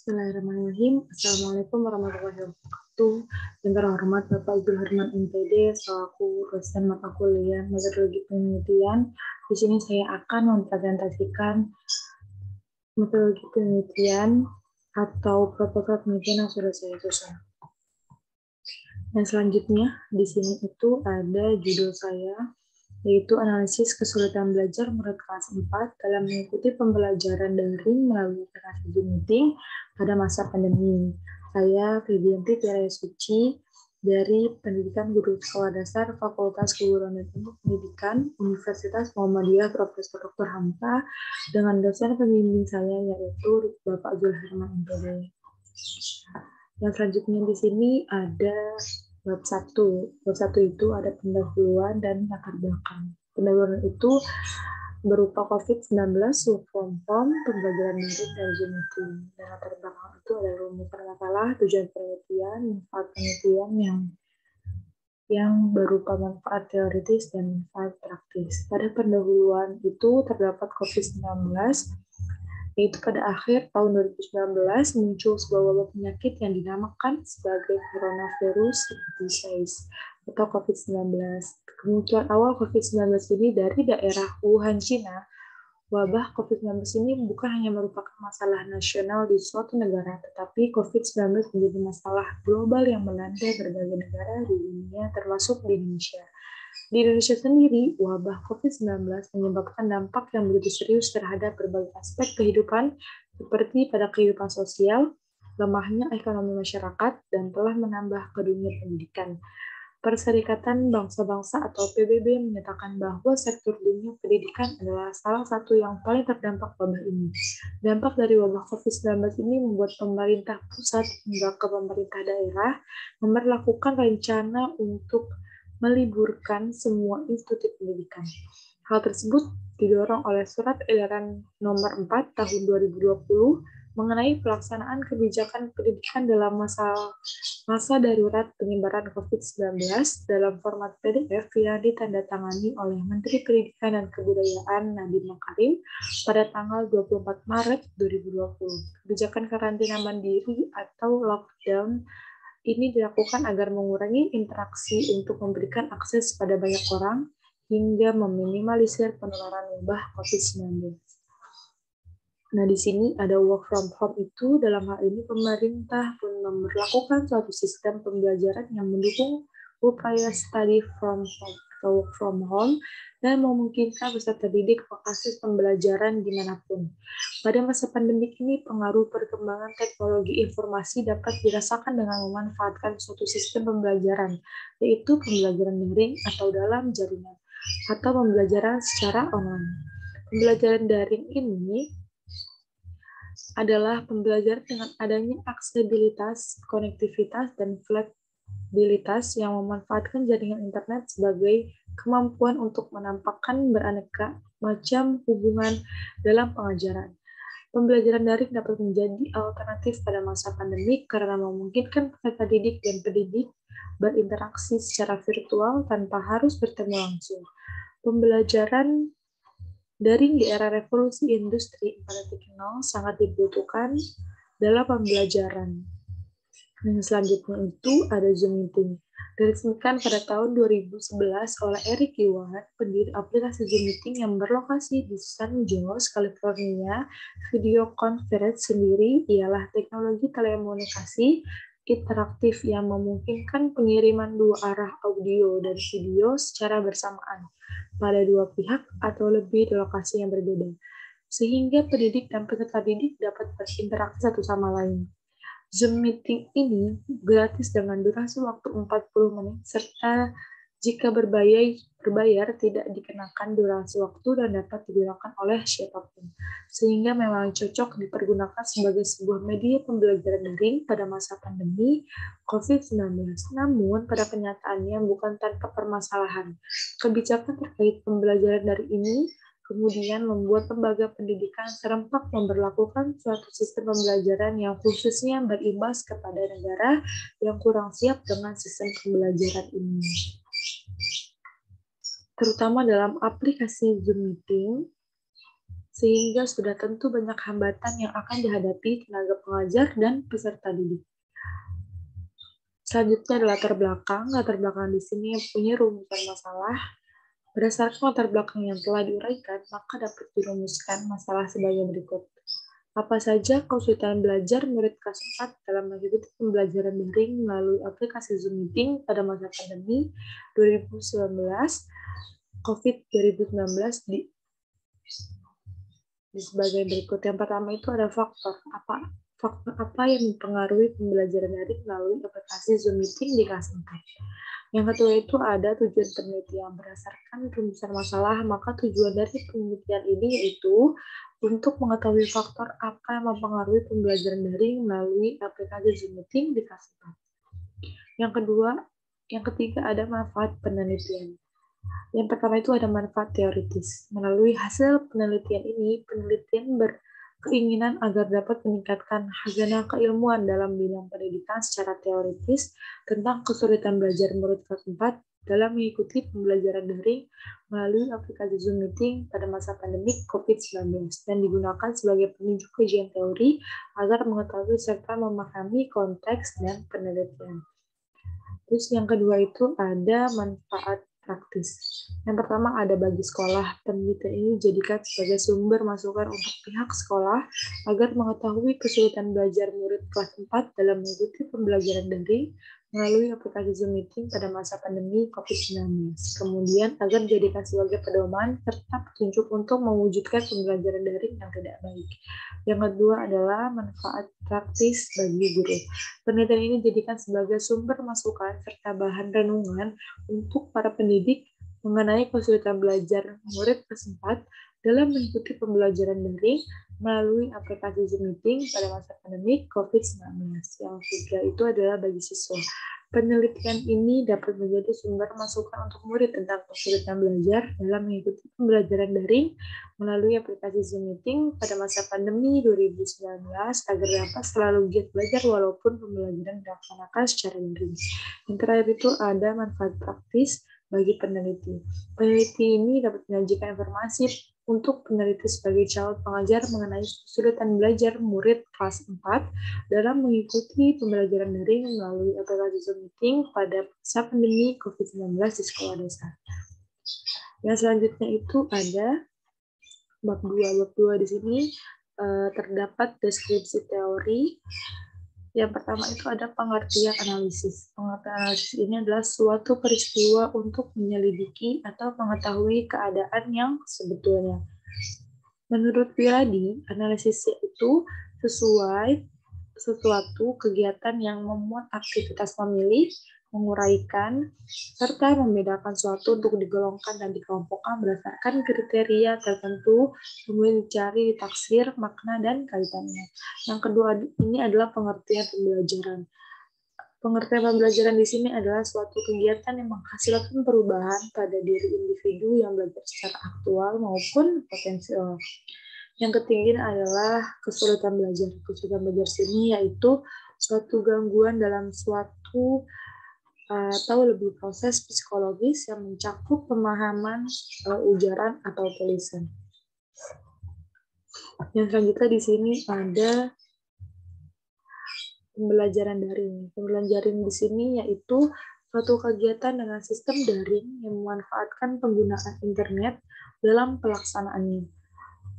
Bismillahirrahmanirrahim. Assalamualaikum warahmatullahi wabarakatuh. Yang terhormat Bapak Abdul Herman MPD selaku dosen mata kuliah metodologi penelitian. Di sini saya akan mempresentasikan metodologi penelitian atau proposal penelitian yang sudah saya susun. Dan selanjutnya di sini itu ada judul saya, yaitu analisis kesulitan belajar murid kelas 4 dalam mengikuti pembelajaran daring melalui aplikasi Zoom Meeting pada masa pandemi. Saya Febianti Tiara Suci dari Pendidikan Guru Sekolah Dasar Fakultas Keguruan dan Ilmu Pendidikan Universitas Muhammadiyah Profesor Dr. Hamka dengan dosen pembimbing saya yaitu Bapak Abdul Herman MPD. Yang selanjutnya di sini ada bab 1. Bab 1 itu ada pendahuluan dan latar belakang. Pendahuluan itu berupa COVID-19, work from home, pembelajaran daring dan Zoom meeting. Dan latar belakang itu ada rumusan masalah, tujuan penelitian, manfaat penelitian yang berupa manfaat teoritis dan manfaat praktis. Pada pendahuluan itu terdapat COVID-19, yaitu pada akhir tahun 2019 muncul sebuah wabah penyakit yang dinamakan sebagai coronavirus disease atau COVID-19. Kemunculan awal COVID-19 ini dari daerah Wuhan, Cina. Wabah COVID-19 ini bukan hanya merupakan masalah nasional di suatu negara, tetapi COVID-19 menjadi masalah global yang melanda berbagai negara di dunia, termasuk di Indonesia. Di Indonesia sendiri, wabah COVID-19 menyebabkan dampak yang begitu serius terhadap berbagai aspek kehidupan, seperti pada kehidupan sosial, lemahnya ekonomi masyarakat, dan telah menambah ke dunia pendidikan. Perserikatan Bangsa-Bangsa atau PBB menyatakan bahwa sektor dunia pendidikan adalah salah satu yang paling terdampak wabah ini. Dampak dari wabah COVID-19 ini membuat pemerintah pusat hingga ke pemerintah daerah memperlakukan rencana untuk meliburkan semua institusi pendidikan. Hal tersebut didorong oleh Surat Edaran Nomor 4 Tahun 2020 mengenai pelaksanaan kebijakan pendidikan dalam masa darurat penyebaran COVID-19 dalam format PDF yang ditandatangani oleh Menteri Pendidikan dan Kebudayaan Nadiem Makarim pada tanggal 24 Maret 2020. Kebijakan karantina mandiri atau lockdown ini dilakukan agar mengurangi interaksi untuk memberikan akses pada banyak orang hingga meminimalisir penularan wabah COVID-19. Nah, di sini ada work from home itu, dalam hal ini pemerintah pun memperlakukan suatu sistem pembelajaran yang mendukung upaya study from home atau work from home dan memungkinkan peserta didik mengakses pembelajaran dimanapun. Pada masa pandemi ini, pengaruh perkembangan teknologi informasi dapat dirasakan dengan memanfaatkan suatu sistem pembelajaran, yaitu pembelajaran daring atau dalam jaringan, atau pembelajaran secara online. Pembelajaran daring ini adalah pembelajaran dengan adanya aksesibilitas, konektivitas, dan fleksibilitas yang memanfaatkan jaringan internet sebagai kemampuan untuk menampakkan beraneka macam hubungan dalam pengajaran. Pembelajaran daring dapat menjadi alternatif pada masa pandemi karena memungkinkan peserta didik dan pendidik berinteraksi secara virtual tanpa harus bertemu langsung. Pembelajaran daring di era revolusi industri 4.0 sangat dibutuhkan dalam pembelajaran. Dan selanjutnya itu ada Zoom Meeting. Diresmikan pada tahun 2011 oleh Eric Yuan, pendiri aplikasi Zoom Meeting yang berlokasi di San Jose, California. Video conference sendiri ialah teknologi telekomunikasi interaktif yang memungkinkan pengiriman dua arah audio dan video secara bersamaan pada dua pihak atau lebih di lokasi yang berbeda, sehingga pendidik dan peserta didik dapat berinteraksi satu sama lain. Zoom Meeting ini gratis dengan durasi waktu 40 menit, serta jika berbayar tidak dikenakan durasi waktu dan dapat digunakan oleh siapapun, sehingga memang cocok dipergunakan sebagai sebuah media pembelajaran daring pada masa pandemi COVID-19. Namun, pada kenyataannya bukan tanpa permasalahan. Kebijakan terkait pembelajaran daring ini kemudian membuat lembaga pendidikan serempak memberlakukan suatu sistem pembelajaran yang khususnya berimbas kepada negara yang kurang siap dengan sistem pembelajaran ini. Terutama dalam aplikasi Zoom Meeting, sehingga sudah tentu banyak hambatan yang akan dihadapi tenaga pengajar dan peserta didik. Selanjutnya adalah latar belakang. Latar belakang di sini punya rumusan masalah. Berdasarkan latar belakang yang telah diuraikan, maka dapat dirumuskan masalah sebagai berikut. Apa saja kesulitan belajar murid kelas 4 dalam mengikuti pembelajaran daring melalui aplikasi Zoom Meeting pada masa pandemi 2019 COVID-19 di sebagai berikut. Yang pertama itu ada faktor apa yang mempengaruhi pembelajaran daring melalui aplikasi Zoom Meeting di kelas 4. Yang kedua itu ada tujuan penelitian. Berdasarkan rumusan masalah, maka tujuan dari penelitian ini yaitu untuk mengetahui faktor apa yang mempengaruhi pembelajaran daring melalui aplikasi Zoom Meeting di kelas 4. Yang ketiga ada manfaat penelitian. Yang pertama itu ada manfaat teoritis. Melalui hasil penelitian ini, penelitian berkeinginan agar dapat meningkatkan hazanah keilmuan dalam bidang pendidikan secara teoritis tentang kesulitan belajar murid kelas 4 dalam mengikuti pembelajaran daring melalui aplikasi Zoom Meeting pada masa pandemik COVID-19 dan digunakan sebagai penunjuk kajian teori agar mengetahui serta memahami konteks dan penelitian. Terus yang kedua itu ada manfaat praktis. Yang pertama ada bagi sekolah. Penelitian ini dijadikan sebagai sumber masukan untuk pihak sekolah agar mengetahui kesulitan belajar murid kelas 4 dalam mengikuti pembelajaran daring melalui aplikasi Zoom Meeting pada masa pandemi COVID-19. Kemudian agar dijadikan sebagai pedoman serta petunjuk untuk mewujudkan pembelajaran daring yang tidak baik. Yang kedua adalah manfaat praktis bagi guru. Penelitian ini dijadikan sebagai sumber masukan serta bahan renungan untuk para pendidik mengenai kesulitan belajar murid kelas 4 dalam mengikuti pembelajaran daring melalui aplikasi Zoom Meeting pada masa pandemi COVID-19. Yang ketiga itu adalah bagi siswa. Penelitian ini dapat menjadi sumber masukan untuk murid tentang kesulitan belajar dalam mengikuti pembelajaran daring melalui aplikasi Zoom Meeting pada masa pandemi 2019 agar dapat selalu giat belajar walaupun pembelajaran dilaksanakan secara daring. Yang terakhir itu ada manfaat praktis bagi peneliti. Peneliti ini dapat menyajikan informasi untuk peneliti sebagai calon pengajar mengenai kesulitan belajar murid kelas 4 dalam mengikuti pembelajaran daring melalui aplikasi Zoom Meeting pada masa pandemi COVID-19 di sekolah dasar. Yang selanjutnya itu ada bab 2. Bab 2 di sini terdapat deskripsi teori. Yang pertama itu ada pengertian analisis. Pengertian analisis ini adalah suatu peristiwa untuk menyelidiki atau mengetahui keadaan yang sebetulnya. Menurut Wiradi, analisis itu sesuatu kegiatan yang memuat aktivitas memilih, menguraikan, serta membedakan suatu untuk digolongkan dan dikelompokkan berdasarkan kriteria tertentu, kemudian dicari taksir, makna, dan kaitannya. Yang kedua ini adalah pengertian pembelajaran. Pengertian pembelajaran di sini adalah suatu kegiatan yang menghasilkan perubahan pada diri individu yang belajar secara aktual maupun potensial. Yang ketiga adalah kesulitan belajar. Kesulitan belajar sini yaitu suatu gangguan dalam suatu atau lebih proses psikologis yang mencakup pemahaman ujaran atau tulisan. Yang selanjutnya di sini ada pembelajaran daring. Pembelajaran daring di sini yaitu suatu kegiatan dengan sistem daring yang memanfaatkan penggunaan internet dalam pelaksanaannya.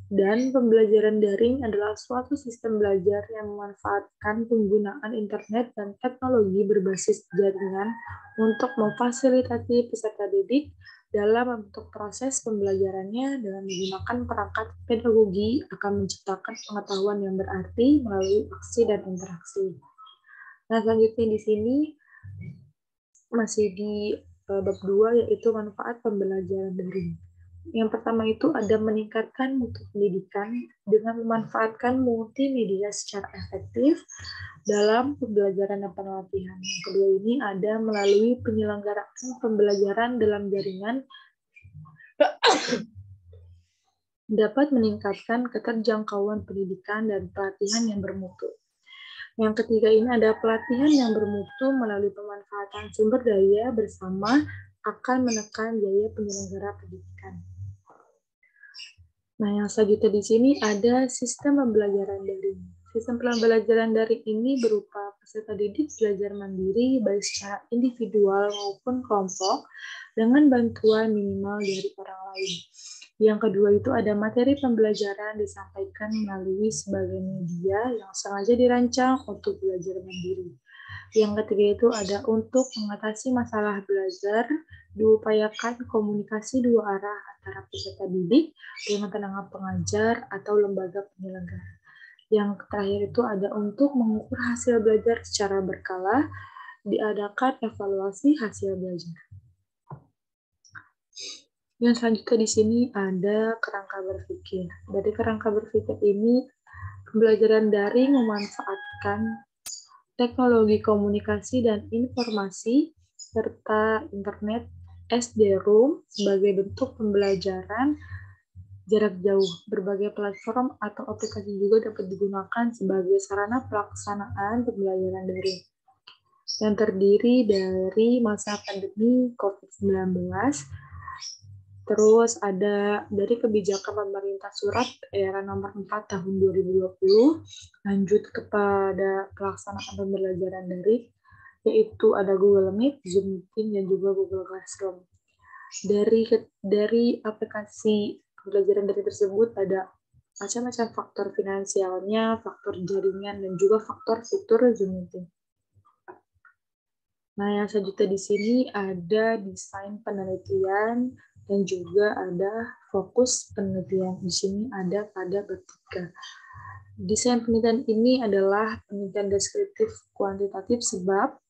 Dan pembelajaran daring adalah suatu sistem belajar yang memanfaatkan penggunaan internet dan teknologi berbasis jaringan untuk memfasilitasi peserta didik dalam membentuk proses pembelajarannya dengan menggunakan perangkat pedagogi akan menciptakan pengetahuan yang berarti melalui aksi dan interaksi. Nah, selanjutnya di sini masih di bab 2 yaitu manfaat pembelajaran daring. Yang pertama itu ada meningkatkan mutu pendidikan dengan memanfaatkan multimedia secara efektif dalam pembelajaran dan pelatihan. Yang kedua ini ada melalui penyelenggaraan pembelajaran dalam jaringan dapat meningkatkan keterjangkauan pendidikan dan pelatihan yang bermutu. Yang ketiga ini ada pelatihan yang bermutu melalui pemanfaatan sumber daya bersama akan menekan biaya penyelenggara pendidikan. Nah, yang selanjutnya di sini ada sistem pembelajaran daring. Sistem pembelajaran daring ini berupa peserta didik belajar mandiri baik secara individual maupun kelompok dengan bantuan minimal dari orang lain. Yang kedua itu ada materi pembelajaran disampaikan melalui sebagai media yang sengaja dirancang untuk belajar mandiri. Yang ketiga itu ada untuk mengatasi masalah belajar, diupayakan komunikasi dua arah antara peserta didik dengan tenaga pengajar atau lembaga penyelenggara. Yang terakhir itu ada untuk mengukur hasil belajar secara berkala, diadakan evaluasi hasil belajar. Yang selanjutnya di sini ada kerangka berpikir. Dari kerangka berpikir ini, pembelajaran daring memanfaatkan teknologi komunikasi dan informasi serta internet SD-ROOM sebagai bentuk pembelajaran jarak jauh. Berbagai platform atau aplikasi juga dapat digunakan sebagai sarana pelaksanaan pembelajaran daring yang terdiri dari masa pandemi COVID-19. Terus ada dari kebijakan pemerintah surat era nomor 4 tahun 2020, lanjut kepada pelaksanaan pembelajaran daring, yaitu ada Google Meet, Zoom Meeting, dan juga Google Classroom. Dari aplikasi pembelajaran daring tersebut ada macam-macam faktor finansialnya, faktor jaringan, dan juga faktor fitur Zoom Meeting. Nah, yang selanjutnya di sini ada desain penelitian dan juga ada fokus penelitian. Di sini ada pada bab 3. Desain penelitian ini adalah penelitian deskriptif kuantitatif sebab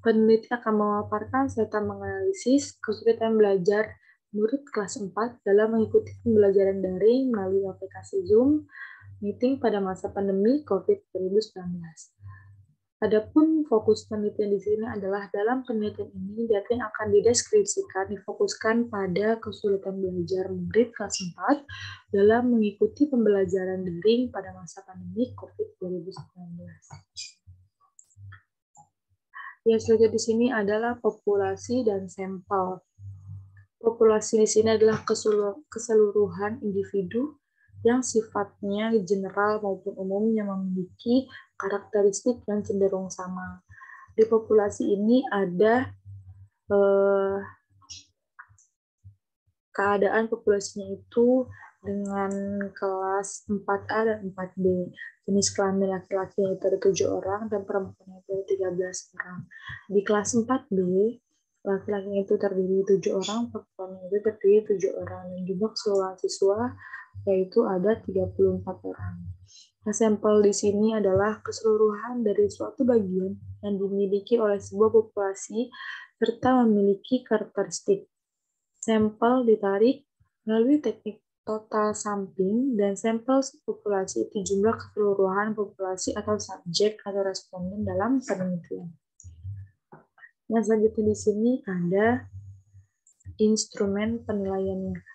peneliti akan memaparkan serta menganalisis kesulitan belajar murid kelas 4 dalam mengikuti pembelajaran daring melalui aplikasi Zoom Meeting pada masa pandemi COVID-19. Adapun fokus penelitian di sini adalah dalam penelitian ini data yang akan dideskripsikan difokuskan pada kesulitan belajar murid kelas 4 dalam mengikuti pembelajaran daring pada masa pandemi COVID-19. Yang selanjutnya di sini adalah populasi dan sampel. Populasi di sini adalah keseluruhan individu yang sifatnya general maupun umum yang memiliki karakteristik yang cenderung sama. Di populasi ini ada keadaan populasinya itu dengan kelas 4A dan 4B. Jenis kelamin laki-laki itu ada 7 orang dan perempuan itu ada 13 orang. Di kelas 4B, laki-laki itu terdiri 7 orang, perempuan itu terdiri 7 orang, dan jumlah keseluruhan siswa yaitu ada 34 orang. Nah, sampel di sini adalah keseluruhan dari suatu bagian yang dimiliki oleh sebuah populasi serta memiliki karakteristik. Sampel ditarik melalui teknik total sampling dan sampel populasi itu jumlah keseluruhan populasi atau subjek atau responden dalam penelitian. Nah, selanjutnya di sini ada instrumen penilaiannya.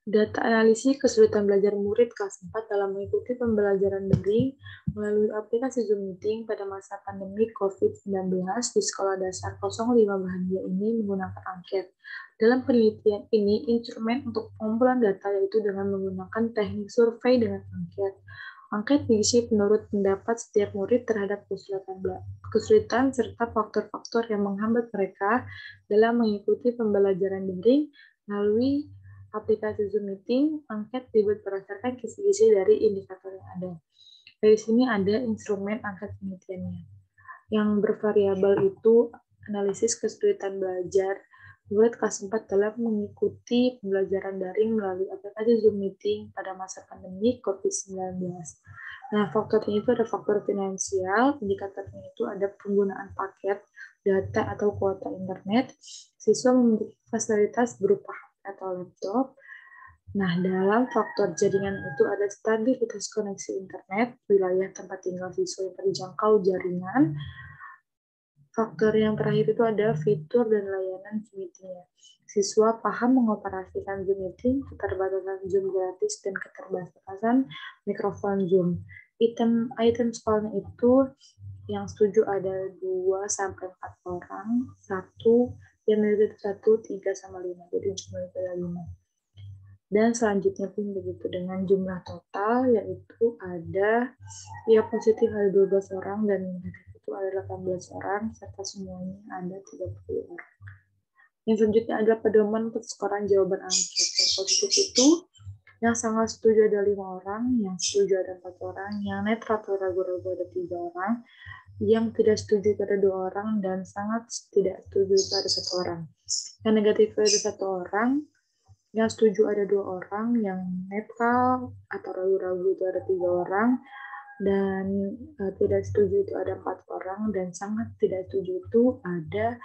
Data analisis kesulitan belajar murid kelas 4 dalam mengikuti pembelajaran daring melalui aplikasi Zoom Meeting pada masa pandemi COVID-19 di Sekolah Dasar 05 Bahagia ini menggunakan angket. Dalam penelitian ini, instrumen untuk pengumpulan data yaitu dengan menggunakan teknik survei dengan angket. Angket diisi menurut pendapat setiap murid terhadap kesulitan serta faktor-faktor yang menghambat mereka dalam mengikuti pembelajaran daring melalui aplikasi Zoom Meeting. Angket dibuat berdasarkan kisi-kisi dari indikator yang ada. Dari sini ada instrumen angket penelitiannya. Yang bervariabel itu analisis kesulitan belajar murid kelas 4 dalam mengikuti pembelajaran daring melalui aplikasi Zoom Meeting pada masa pandemi COVID-19. Nah, faktornya itu ada faktor finansial, indikatornya itu ada penggunaan paket, data atau kuota internet, siswa memiliki fasilitas berupa atau laptop. Nah, dalam faktor jaringan itu ada stabilitas koneksi internet, wilayah tempat tinggal siswa yang terjangkau jaringan. Faktor yang terakhir itu ada fitur dan layanan Zoom Meeting-nya. Siswa paham mengoperasikan Zoom Meeting, keterbatasan Zoom gratis, dan keterbatasan mikrofon Zoom. Item sekolahnya itu yang setuju ada 2-4 orang, 1 yang menurut 1, 3 sama 5, jadi jumlah itu ada 5. Dan selanjutnya pun begitu dengan jumlah total, yaitu ada ya positif ada 12 orang dan negatif itu ada 18 orang, serta semuanya ada 30 orang. Yang selanjutnya adalah pedoman persekoran jawaban angket. Yang positif itu yang sangat setuju ada 5 orang, yang setuju ada 4 orang, yang netral atau ragu-ragu ada 3 orang, yang tidak setuju ada 2 orang, dan sangat tidak setuju ada 1 orang. Yang negatif ada 1 orang, yang setuju ada 2 orang, yang netral atau ragu-ragu itu ada 3 orang, dan tidak setuju itu ada 4 orang, dan sangat tidak setuju itu ada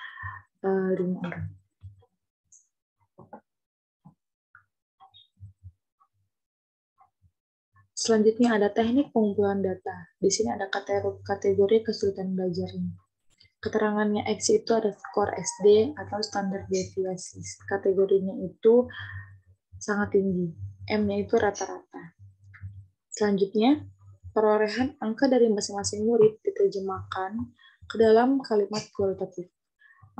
5 orang. Selanjutnya ada teknik pengumpulan data. Di sini ada kategori kesulitan belajarnya. Keterangannya X itu ada skor SD atau standar deviasi. Kategorinya itu sangat tinggi. M-nya itu rata-rata. Selanjutnya, perolehan angka dari masing-masing murid diterjemahkan ke dalam kalimat kualitatif.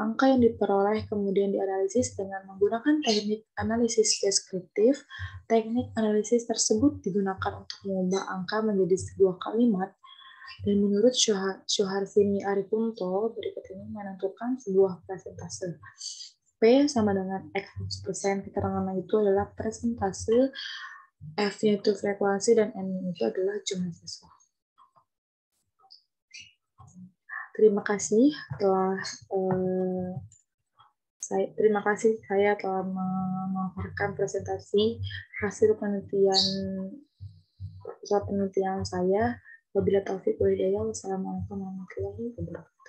Angka yang diperoleh kemudian dianalisis dengan menggunakan teknik analisis deskriptif. Teknik analisis tersebut digunakan untuk mengubah angka menjadi sebuah kalimat, dan menurut Syuharsini Arikunto, berikut ini menentukan sebuah persentase. P sama dengan X persen, keterangan itu adalah persentase, F-nya itu frekuensi, dan N-nya itu adalah jumlah siswa. Terima kasih saya telah memaparkan presentasi hasil penelitian saya. Wabillahi taufiq wal hidayah. Wassalamualaikum warahmatullahi wabarakatuh.